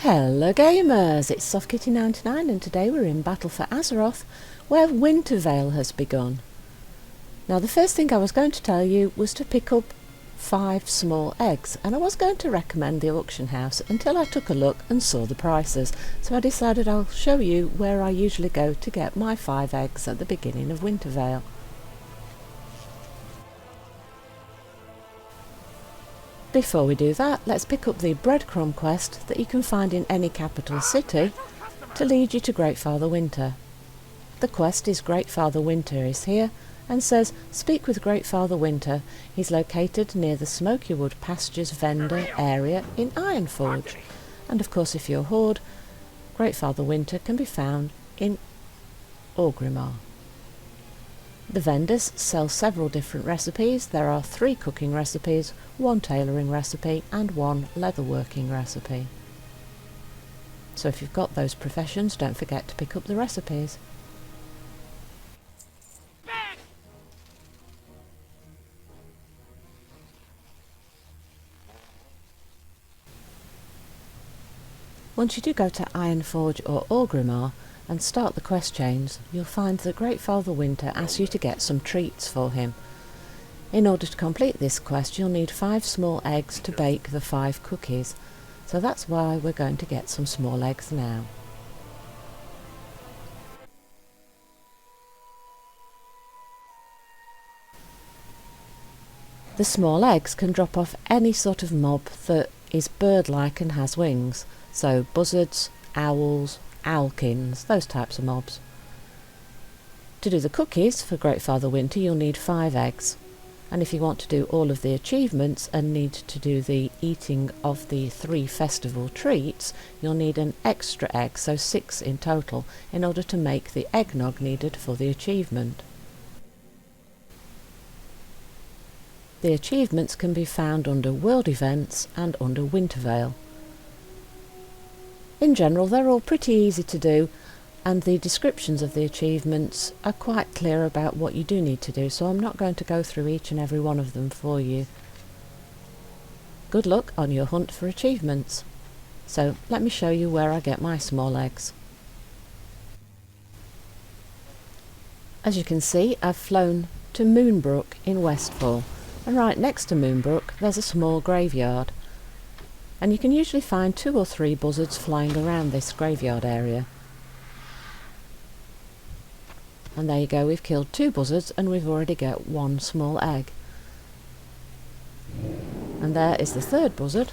Hello gamers, it's SoftKitty99 and today we're in Battle for Azeroth where Winterveil has begun. Now the first thing I was going to tell you was to pick up 5 small eggs, and I was going to recommend the auction house until I took a look and saw the prices, so I decided I'll show you where I usually go to get my 5 eggs at the beginning of Winterveil. Before we do that, let's pick up the breadcrumb quest that you can find in any capital city to lead you to Greatfather Winter. The quest is Greatfather Winter is here and says speak with Greatfather Winter. He's located near the Smokeywoods Pastures vendor area in Ironforge. And of course if you're Horde, Greatfather Winter can be found in Orgrimmar. The vendors sell several different recipes. There are 3 cooking recipes, 1 tailoring recipe and 1 leatherworking recipe. So if you've got those professions, don't forget to pick up the recipes. Once you do go to Ironforge or Orgrimmar and start the quest chains, you'll find that Greatfather Winter asks you to get some treats for him. In order to complete this quest you'll need 5 small eggs to bake the 5 cookies, so that's why we're going to get some small eggs now. The small eggs can drop off any sort of mob that is bird-like and has wings, so buzzards, owls, owlkins, those types of mobs. To do the cookies for Greatfather Winter you'll need 5 eggs, and if you want to do all of the achievements and need to do the eating of the 3 festival treats, you'll need an extra egg, so 6 in total, in order to make the eggnog needed for the achievement. The achievements can be found under World Events and under Winterveil. In general they're all pretty easy to do, and the descriptions of the achievements are quite clear about what you do need to do, so I'm not going to go through each and every one of them for you. Good luck on your hunt for achievements. So let me show you where I get my small eggs. As you can see, I've flown to Moonbrook in Westfall, and right next to Moonbrook there's a small graveyard. And you can usually find 2 or 3 buzzards flying around this graveyard area. And there you go, we've killed 2 buzzards and we've already got 1 small egg. And there is the 3rd buzzard.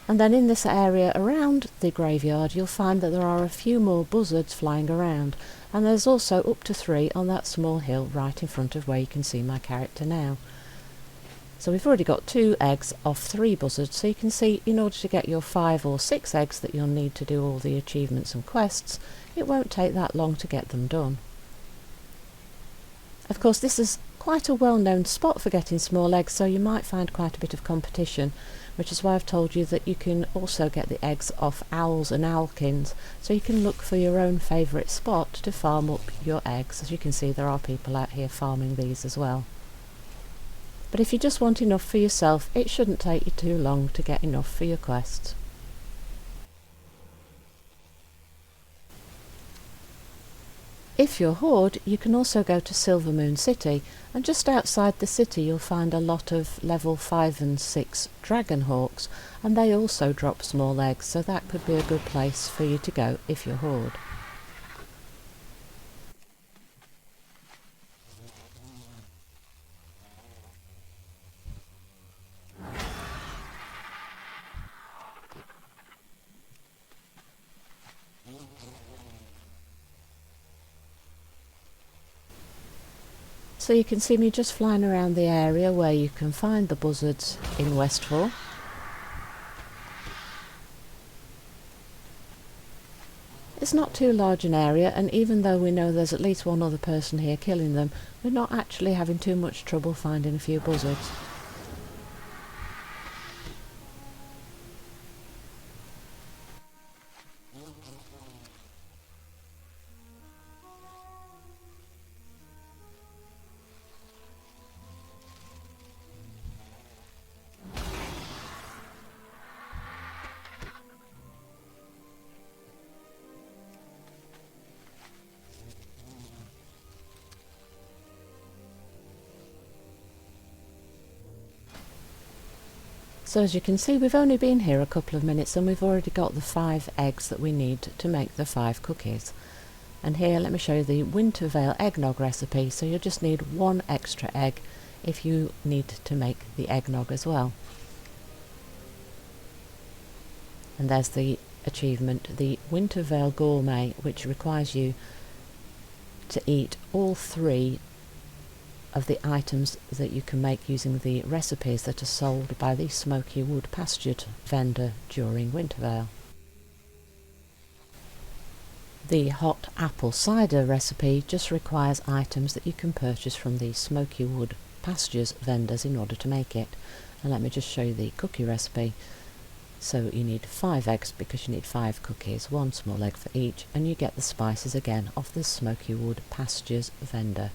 And then in this area around the graveyard you'll find that there are a few more buzzards flying around, and there's also up to 3 on that small hill right in front of where you can see my character now. So we've already got 2 eggs off 3 buzzards, so you can see in order to get your 5 or 6 eggs that you'll need to do all the achievements and quests, it won't take that long to get them done. Of course this is quite a well-known spot for getting small eggs, so you might find quite a bit of competition, which is why I've told you that you can also get the eggs off owls and owlkins, so you can look for your own favourite spot to farm up your eggs. As you can see there are people out here farming these as well. But if you just want enough for yourself, it shouldn't take you too long to get enough for your quests. If you're Horde, you can also go to Silvermoon City, and just outside the city you'll find a lot of level 5 and 6 dragon hawks, and they also drop small eggs, so that could be a good place for you to go if you're Horde. So you can see me just flying around the area where you can find the buzzards in Westfall. It's not too large an area, and even though we know there's at least 1 other person here killing them, we're not actually having too much trouble finding a few buzzards. So as you can see, we've only been here a couple of minutes and we've already got the 5 eggs that we need to make the 5 cookies. And here, let me show you the Winterveil eggnog recipe. So you'll just need 1 extra egg if you need to make the eggnog as well. And there's the achievement, the Winterveil Gourmet, which requires you to eat all 3 of the items that you can make using the recipes that are sold by the Smokeywoods Pasture vendor during Winterveil. The hot apple cider recipe just requires items that you can purchase from the Smokeywoods Pastures vendors in order to make it. And let me just show you the cookie recipe. So you need 5 eggs because you need 5 cookies, 1 small egg for each, and you get the spices again off the Smokeywoods Pastures vendor.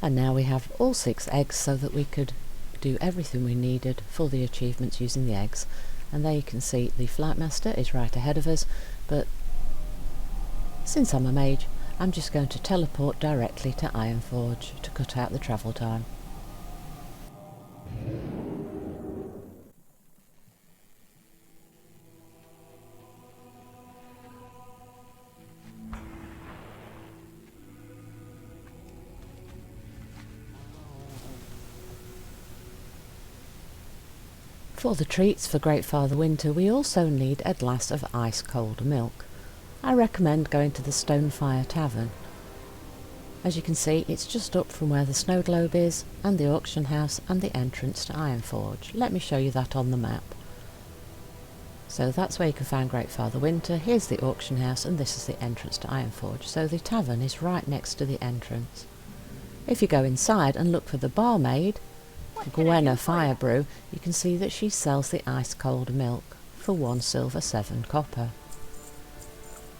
And now we have all 6 eggs so that we could do everything we needed for the achievements using the eggs. And there you can see the Flight Master is right ahead of us, but since I'm a mage, I'm just going to teleport directly to Ironforge to cut out the travel time. For the treats for Greatfather Winter, we also need a glass of ice-cold milk. I recommend going to the Stonefire Tavern. As you can see, it's just up from where the snow globe is, and the auction house, and the entrance to Ironforge. Let me show you that on the map. So that's where you can find Greatfather Winter. Here's the auction house, and this is the entrance to Ironforge. So the tavern is right next to the entrance. If you go inside and look for the barmaid, Gwenna Firebrew, you can see that she sells the ice-cold milk for 1 silver 7 copper.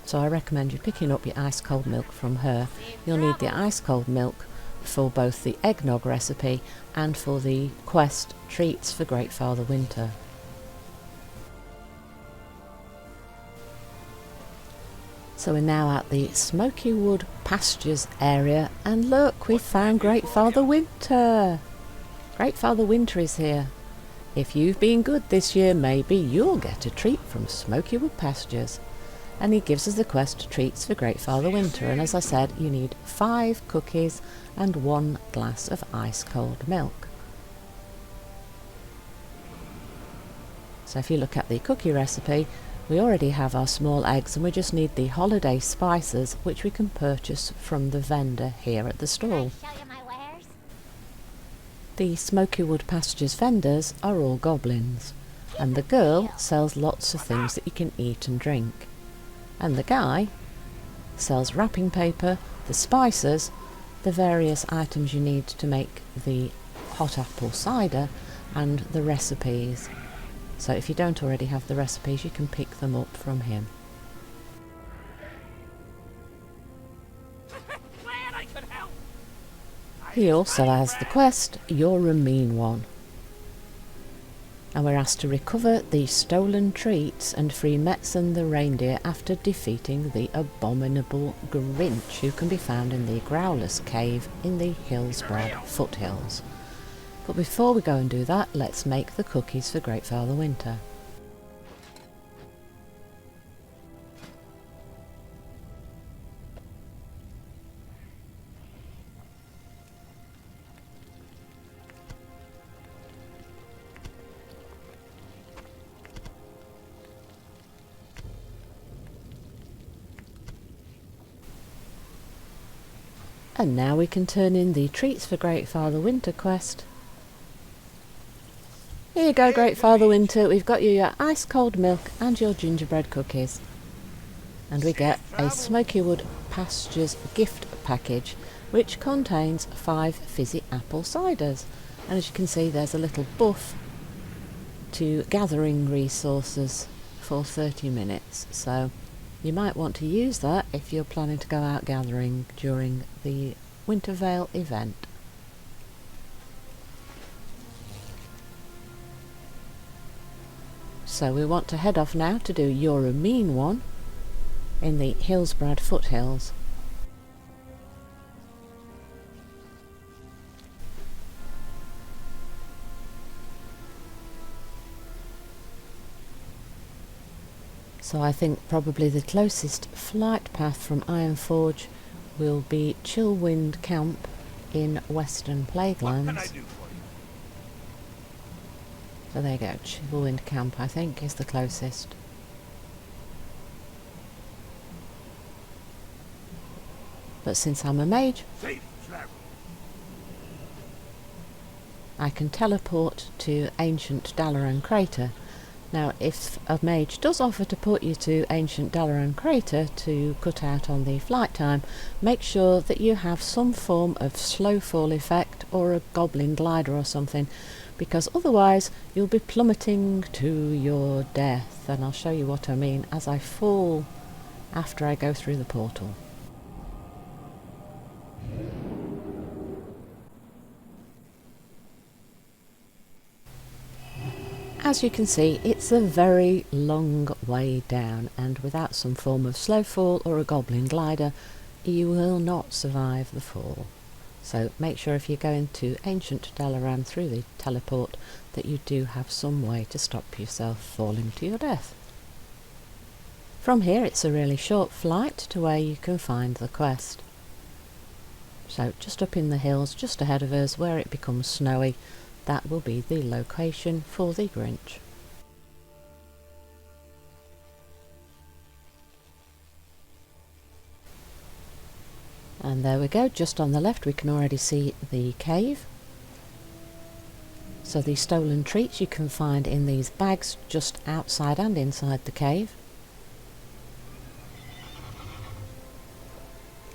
So I recommend you picking up your ice-cold milk from her. You'll need the ice-cold milk for both the eggnog recipe and for the quest treats for Greatfather Winter. So we're now at the Smokeywoods Pastures area, and look, we've found Greatfather Winter! Greatfather Winter is here. If you've been good this year, maybe you'll get a treat from Smokeywoods Pastures. And he gives us the quest treats for Greatfather Winter, and as I said, you need 5 cookies and 1 glass of ice-cold milk. So if you look at the cookie recipe, we already have our small eggs, and we just need the holiday spices, which we can purchase from the vendor here at the stall. The Smokeywoods Pastures vendors are all goblins, and the girl sells lots of things that you can eat and drink, and the guy sells wrapping paper, the spices, the various items you need to make the hot apple cider, and the recipes. So if you don't already have the recipes, you can pick them up from him. He also has the quest, You're a Mean One. And we're asked to recover the stolen treats and free Metzen the reindeer after defeating the abominable Grinch, who can be found in the Growler's Cave in the Hillsbrad foothills. But before we go and do that, let's make the cookies for Greatfather Winter. And now we can turn in the treats for Greatfather Winter quest. Here you go, Greatfather Winter, we've got you your ice-cold milk and your gingerbread cookies. And we get a Smokeywoods Pastures gift package, which contains 5 fizzy apple ciders. And as you can see, there's a little buff to gathering resources for 30 minutes. So you might want to use that if you're planning to go out gathering during the Winterveil event. So we want to head off now to do You're a Mean One. in the Hillsbrad foothills. So I think probably the closest flight path from Ironforge will be Chillwind Camp in Western Plaguelands. So there you go, Chillwind Camp I think is the closest. But since I'm a mage, I can teleport to Ancient Dalaran Crater. Now if a mage does offer to put you to Ancient Dalaran Crater to cut out on the flight time, make sure that you have some form of slow fall effect or a goblin glider or something, because otherwise you'll be plummeting to your death, and I'll show you what I mean as I fall after I go through the portal. As you can see, it's a very long way down, and without some form of slow fall or a goblin glider, you will not survive the fall. So make sure if you're going to Ancient Dalaran through the teleport that you do have some way to stop yourself falling to your death. From here it's a really short flight to where you can find the quest. So just up in the hills just ahead of us where it becomes snowy, that will be the location for the Grinch. And there we go, just on the left we can already see the cave. So the stolen treats you can find in these bags just outside and inside the cave.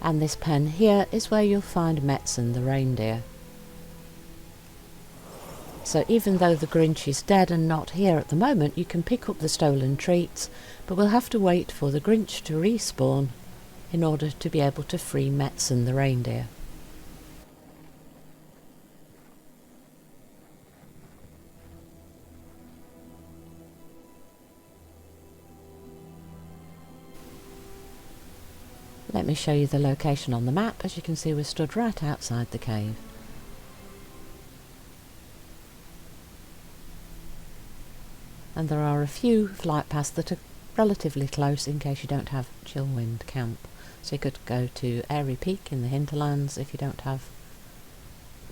And this pen here is where you'll find Metzen the reindeer. So even though the Grinch is dead and not here at the moment, you can pick up the stolen treats, but we'll have to wait for the Grinch to respawn in order to be able to free Metzen the reindeer. Let me show you the location on the map. As you can see, we're stood right outside the cave. And there are a few flight paths that are relatively close in case you don't have Chillwind Camp. So you could go to Airy Peak in the hinterlands if you don't have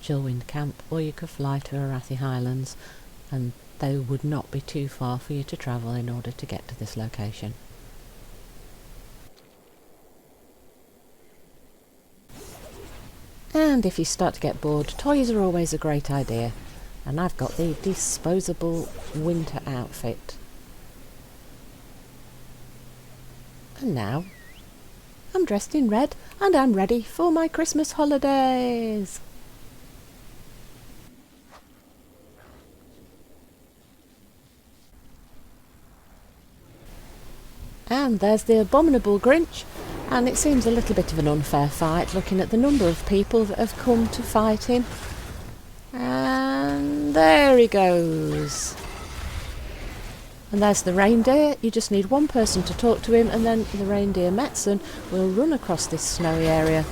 Chillwind Camp, or you could fly to Arathi Highlands, and they would not be too far for you to travel in order to get to this location. And if you start to get bored, toys are always a great idea. And I've got the disposable winter outfit. And now, I'm dressed in red and I'm ready for my Christmas holidays. And there's the abominable Grinch, and it seems a little bit of an unfair fight looking at the number of people that have come to fight him. And there he goes. And there's the reindeer. You just need one person to talk to him, and then the reindeer Metzen will run across this snowy area,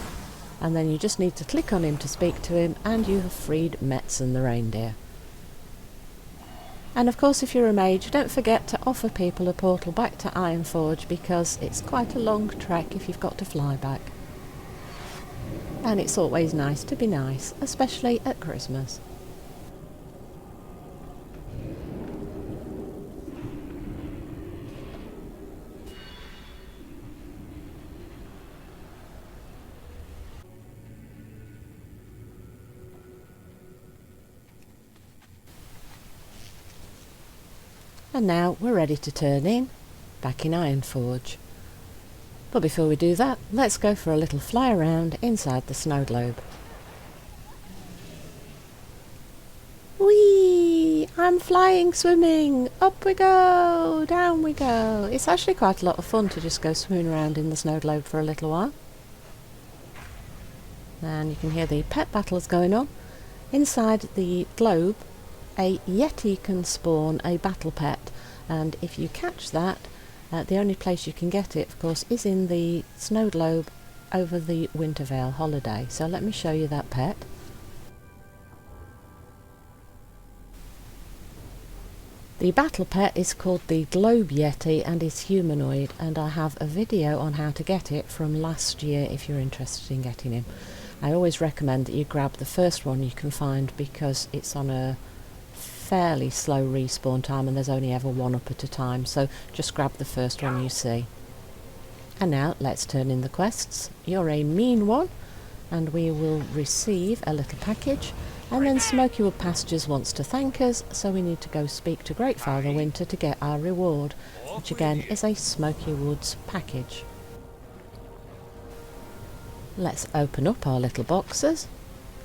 and then you just need to click on him to speak to him, and you have freed Metzen the reindeer. And of course, if you're a mage, don't forget to offer people a portal back to Ironforge, because it's quite a long trek if you've got to fly back. And it's always nice to be nice, especially at Christmas. And now we're ready to turn in, back in Ironforge. But before we do that, let's go for a little fly around inside the snow globe. Whee! I'm flying, swimming! Up we go! Down we go! It's actually quite a lot of fun to just go swimming around in the snow globe for a little while. And you can hear the pet battles going on. Inside the globe, a Yeti can spawn a battle pet, and if you catch that, The only place you can get it, of course, is in the snow globe over the Winterveil holiday. So let me show you that pet. The battle pet is called the Globe Yeti and is humanoid, and I have a video on how to get it from last year if you're interested in getting him. I always recommend that you grab the first one you can find because it's on a fairly slow respawn time and there's only ever one up at a time, so just grab the first one you see. And now let's turn in the quests. You're a mean one, and we will receive a little package, and then Smokywood Pastures wants to thank us, so we need to go speak to Greatfather Winter to get our reward, which again is a Smokeywoods package. Let's open up our little boxes.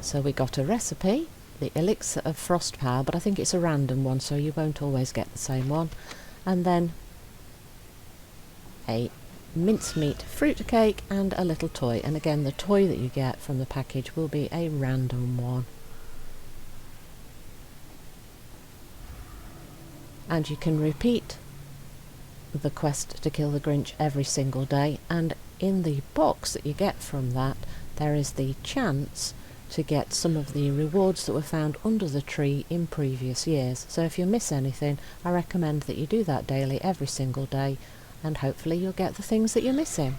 So we got a recipe, the elixir of frost power, but I think it's a random one, so you won't always get the same one. And then a mincemeat fruit cake and a little toy. And again, the toy that you get from the package will be a random one. And you can repeat the quest to kill the Grinch every single day, and in the box that you get from that there is the chance to get some of the rewards that were found under the tree in previous years. So if you miss anything, I recommend that you do that daily every single day, and hopefully you'll get the things that you're missing.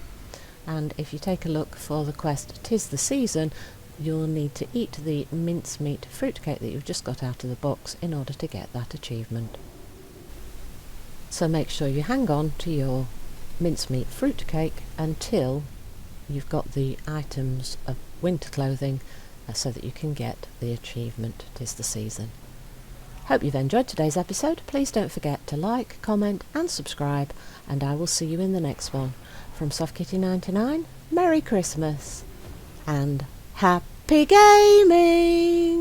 And if you take a look for the quest 'Tis the Season, you'll need to eat the mincemeat fruitcake that you've just got out of the box in order to get that achievement. So make sure you hang on to your mincemeat fruitcake until you've got the items of winter clothing so that you can get the achievement 'Tis the Season. Hope you've enjoyed today's episode. Please don't forget to like, comment and subscribe, and I will see you in the next one. From SoftKitty99, Merry Christmas and Happy Gaming!